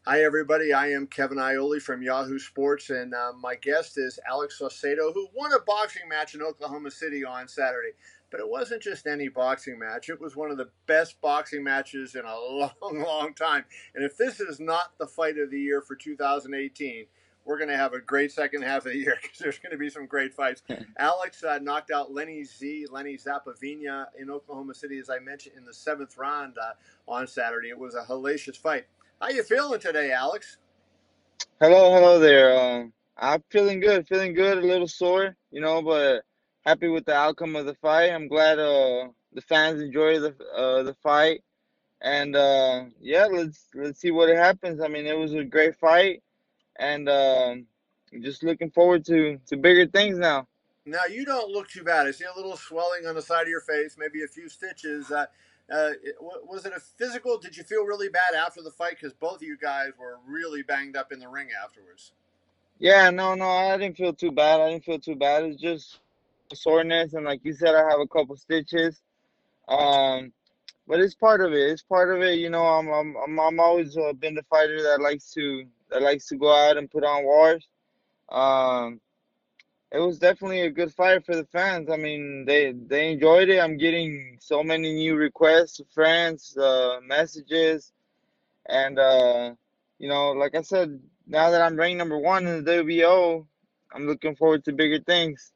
Hi, everybody. I am Kevin Ioli from Yahoo Sports, and my guest is Alex Saucedo, who won a boxing match in Oklahoma City on Saturday. But it wasn't just any boxing match. It was one of the best boxing matches in a long, long time. And if this is not the fight of the year for 2018, we're going to have a great second half of the year because there's going to be some great fights. Alex knocked out Lenny Zappavigna in Oklahoma City, as I mentioned, in the seventh round on Saturday. It was a hellacious fight. How you feeling today, Alex? Hello there. I'm feeling good, a little sore, but happy with the outcome of the fight. I'm glad the fans enjoy the fight, and yeah, let's see what happens. I mean, it was a great fight, and just looking forward to bigger things now. Now you don't look too bad. I see a little swelling on the side of your face, maybe a few stitches. Was it a physical? Did you feel really bad after the fight? Because both of you guys were really banged up in the ring afterwards. Yeah, no, I didn't feel too bad. I didn't feel too bad. It's just soreness, and like you said, I have a couple stitches. Um, But it's part of it. It's part of it. I'm always been the fighter that likes to go out and put on wars. Um, it was definitely a good fight for the fans. I mean, they enjoyed it. I'm getting so many new requests, friends, messages, and like I said, now that I'm ranked number one in the WBO, I'm looking forward to bigger things.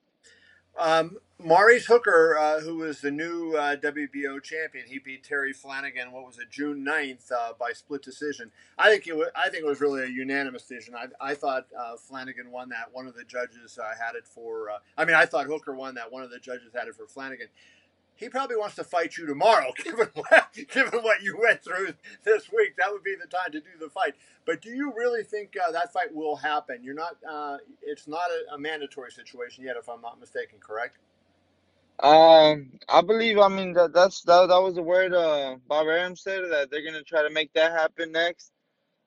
Maurice Hooker, who is the new WBO champion, he beat Terry Flanagan. What was it, June 9th, by split decision? I think it was really a unanimous decision. I thought Flanagan won that. One of the judges had it for. I thought Hooker won that. One of the judges had it for Flanagan. He probably wants to fight you tomorrow, given what you went through this week. That would be the time to do the fight. But do you really think that fight will happen? You're not. It's not a mandatory situation yet, if I'm not mistaken. Correct? I believe. I mean, that was the word Bob Arum said that they're gonna try to make that happen next.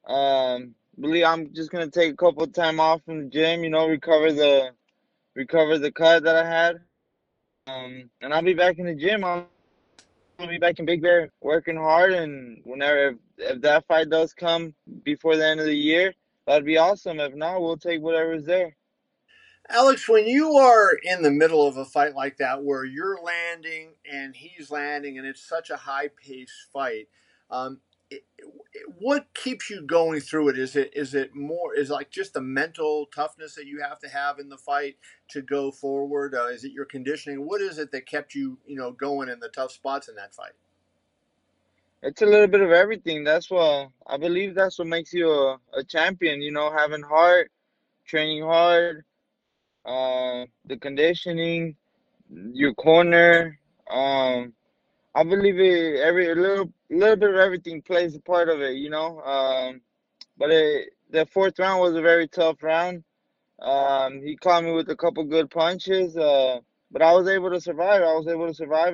Believe I'm just gonna take a couple of time off from the gym, recover the cut that I had. And I'll be back in the gym. I'll be back in Big Bear working hard. And whenever if that fight does come before the end of the year, that'd be awesome. If not, we'll take whatever's there. Alex, when you are in the middle of a fight like that, where you're landing and he's landing, and it's such a high-paced fight, um, what keeps you going through it? Is it more is it like just the mental toughness that you have to have in the fight to go forward? Is it your conditioning? What is it that kept you going in the tough spots in that fight? It's a little bit of everything. That's what I believe. That's what makes you a champion. Having heart, training hard, the conditioning, your corner. I believe every a little bit of everything plays a part of it. But the fourth round was a very tough round. He caught me with a couple good punches, but I was able to survive.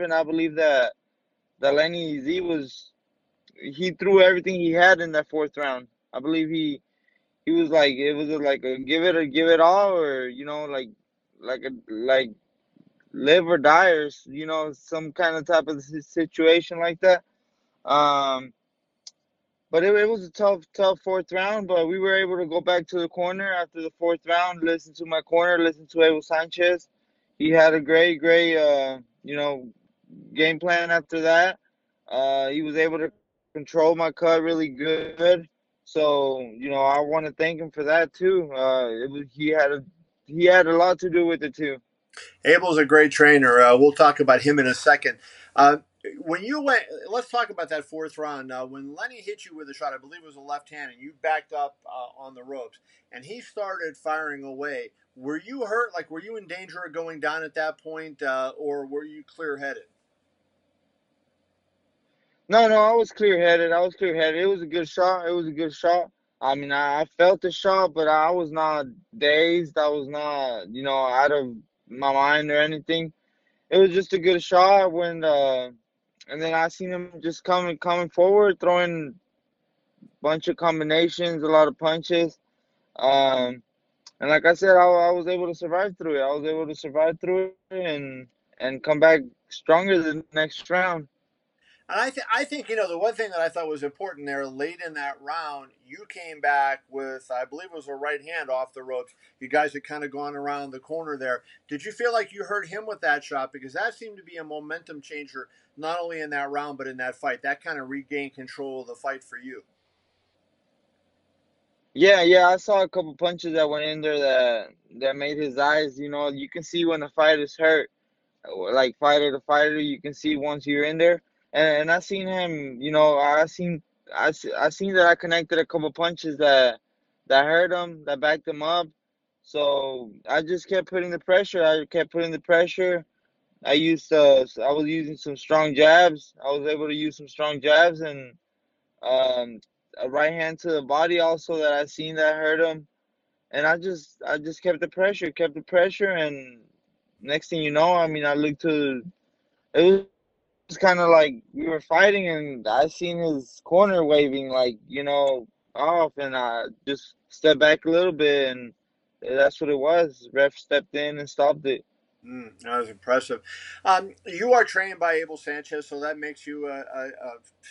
And I believe that Lenny Z he threw everything he had in that fourth round. I believe he was like it was like a give it all, or like live or die, or some kind of type of situation like that. Um, but it was a tough fourth round. But we were able to go back to the corner after the fourth round. Listen to my corner. Listen to Abel Sanchez. He had a great game plan after that. He was able to control my cut really good. So I want to thank him for that too. He had a lot to do with it too. Abel's a great trainer. We'll talk about him in a second. Uh, when you went, let's talk about that fourth round. When Lenny hit you with a shot, I believe it was a left hand, and you backed up on the ropes, and he started firing away. Were you hurt? Like, were you in danger of going down at that point, or were you clear headed? No, I was clear headed. I was clear headed. It was a good shot. It was a good shot. I mean, I felt the shot, but I was not dazed. I was not, out of my mind or anything. It was just a good shot and then I seen him just coming forward, throwing a bunch of combinations, a lot of punches. Um, and like I said, I was able to survive through it. I was able to survive through it and come back stronger the next round. And I think the one thing that I thought was important there late in that round, you came back with, I believe it was a right hand off the ropes. You guys had kind of gone around the corner there. Did you feel like you hurt him with that shot? Because that seemed to be a momentum changer, not only in that round but in that fight. That kind of regained control of the fight for you. Yeah, yeah, I saw a couple punches that went in there that made his eyes. You can see when the fight is hurt, like fighter to fighter. You can see once you're in there, and I seen him. I seen that I connected a couple punches that hurt him, that backed him up. So I just kept putting the pressure. I kept putting the pressure. I was using some strong jabs. I was able to use some strong jabs and um, a right hand to the body also that I seen that hurt him. And I just kept the pressure, and next thing you know, I mean, I looked to it was kind of like we were fighting, and I seen his corner waving like off, and I just stepped back a little bit, and that's what it was. Ref stepped in and stopped it. That was impressive. You are trained by Abel Sanchez, so that makes you a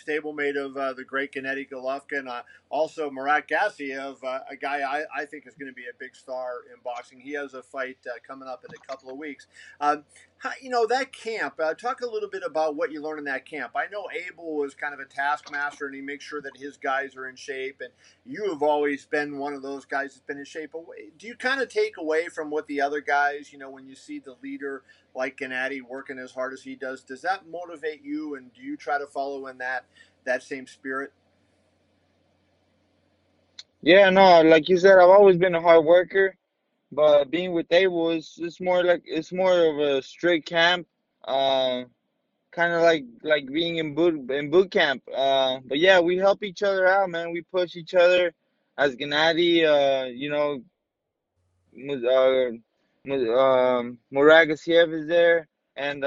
stablemate of the great Gennady Golovkin. Also, Murat Gassiev, a guy I think is going to be a big star in boxing. He has a fight coming up in a couple of weeks. That camp, talk a little bit about what you learned in that camp. I know Abel was kind of a taskmaster, and he makes sure that his guys are in shape, and you have always been one of those guys that's been in shape. But do you kind of take away from what the other guys, when you see the leader like Gennady working as hard as he does that motivate you, and do you try to follow in that same spirit? Yeah, no, like you said, I've always been a hard worker, but being with Abel is it's more of a strict camp. Uh, Kind of like being in boot camp. But yeah, we help each other out, man. We push each other. As Gennady, uh, Muragasiev is there, and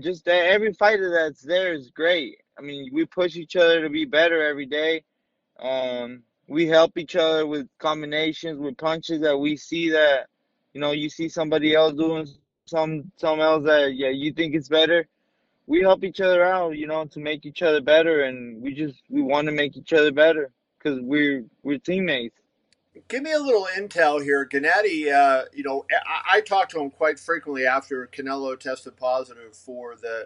just that every fighter that's there is great. I mean, we push each other to be better every day. We help each other with combinations, with punches that we see that, you see somebody else doing some else that yeah you think it's better. We help each other out, to make each other better, and we want to make each other better because we're teammates. Give me a little intel here. Gennady, I talked to him quite frequently after Canelo tested positive for the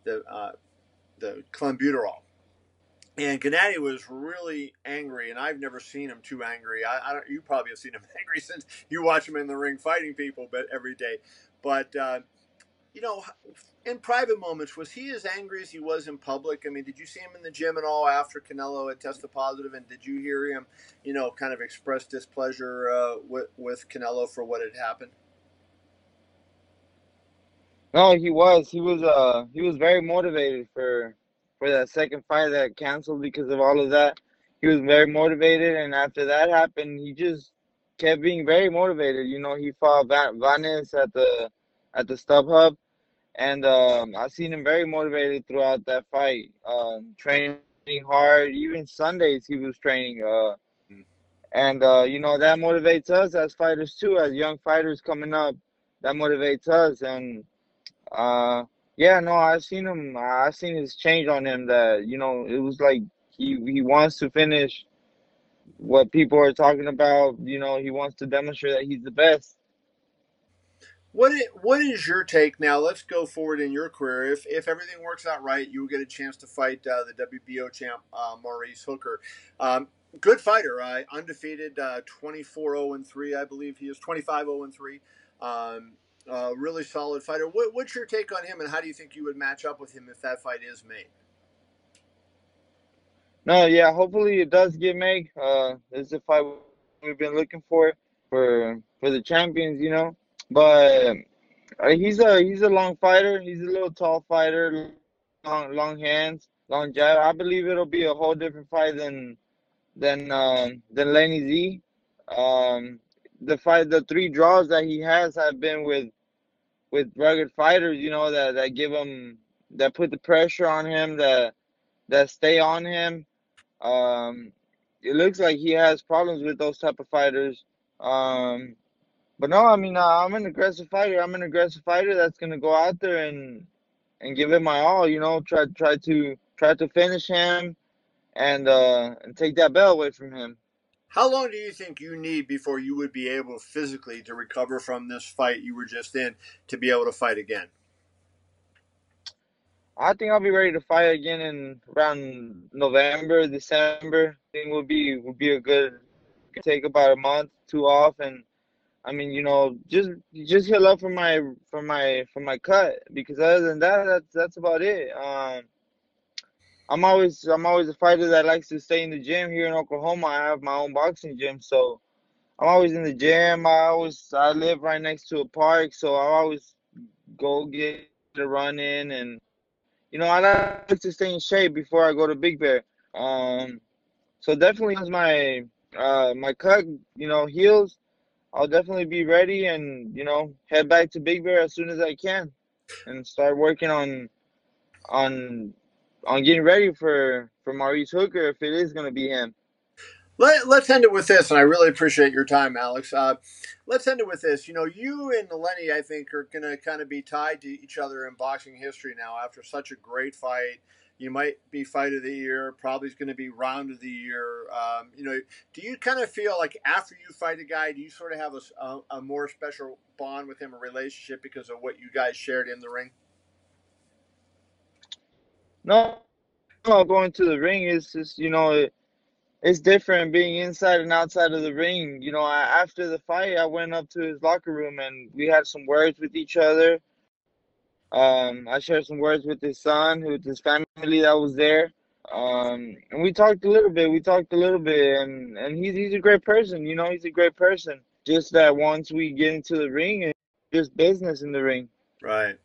the clenbuterol. And Gennady was really angry, and I've never seen him too angry. I don't. You probably have seen him angry since you watch him in the ring fighting people, but every day. But you know, in private moments, was he as angry as he was in public? I mean, did you see him in the gym at all after Canelo had tested positive, and did you hear him, kind of express displeasure with Canelo for what had happened? No, he was very motivated for that second fight that canceled because of all of that. He was very motivated, and after that happened, he just kept being very motivated. He fought Vanes at the StubHub, and I seen him very motivated throughout that fight, training hard. Even Sundays he was training, and that motivates us as fighters too, as young fighters coming up. That motivates us, and uh, yeah, no, I seen his change on him. That it was like he wants to finish what people are talking about. He wants to demonstrate that he's the best. What is your take now? Let's go forward in your career. If everything works out right, you will get a chance to fight the WBO champ Maurice Hooker. Good fighter, undefeated, 24-0-3, I believe he is 25-0-3. Really solid fighter. What's your take on him, and how do you think you would match up with him if that fight is made? No, yeah, hopefully it does get made. This is a fight we've been looking for the champions. But he's a long fighter. He's a little tall fighter, long hands, long jab. I believe it'll be a whole different fight than Lenny Z. Um, the three draws that he has have been with rugged fighters. That give him that put the pressure on him, that stay on him. Um, it looks like he has problems with those type of fighters. Um, but no, I mean, I'm an aggressive fighter. I'm an aggressive fighter that's gonna go out there and give it my all. Try to finish him and take that belt away from him. How long do you think you need before you would be able physically to recover from this fight you were just in to be able to fight again? I think I'll be ready to fight again in around November, December. I think would be a good take about a month, two off, and I mean, just heal up from my cut because other than that, that's about it. I'm always a fighter that likes to stay in the gym here in Oklahoma. I have my own boxing gym, so I'm always in the gym. I live right next to a park, so I always go get a run in, and I like to stay in shape before I go to Big Bear. Um, so definitely as my cut heals, I'll definitely be ready and head back to Big Bear as soon as I can and start working on on getting ready for Maurice Hooker if it is gonna be him. Let's end it with this, and I really appreciate your time, Alex. Let's end it with this. You know, you and Lenny, I think, are going to kind of be tied to each other in boxing history now after such a great fight. You might be fight of the year, probably is going to be round of the year. Do you kind of feel like after you fight a guy, do you sort of have a more special bond with him, a relationship because of what you guys shared in the ring? No, no, going to the ring is just it's different being inside and outside of the ring. After the fight, I went up to his locker room and we had some words with each other. I shared some words with his son, with his family that was there. And we talked a little bit. And he's a great person. He's a great person. Just that once we get into the ring, it's just business in the ring. Right.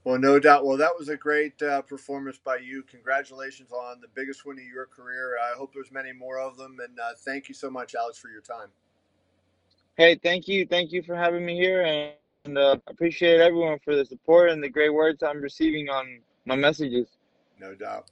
Well, no doubt. Well, that was a great performance by you. Congratulations on the biggest win of your career. I hope there's many more of them. And thank you so much, Alex, for your time. Hey, thank you for having me here, and appreciate everyone for the support and the great words I'm receiving on my messages. No doubt.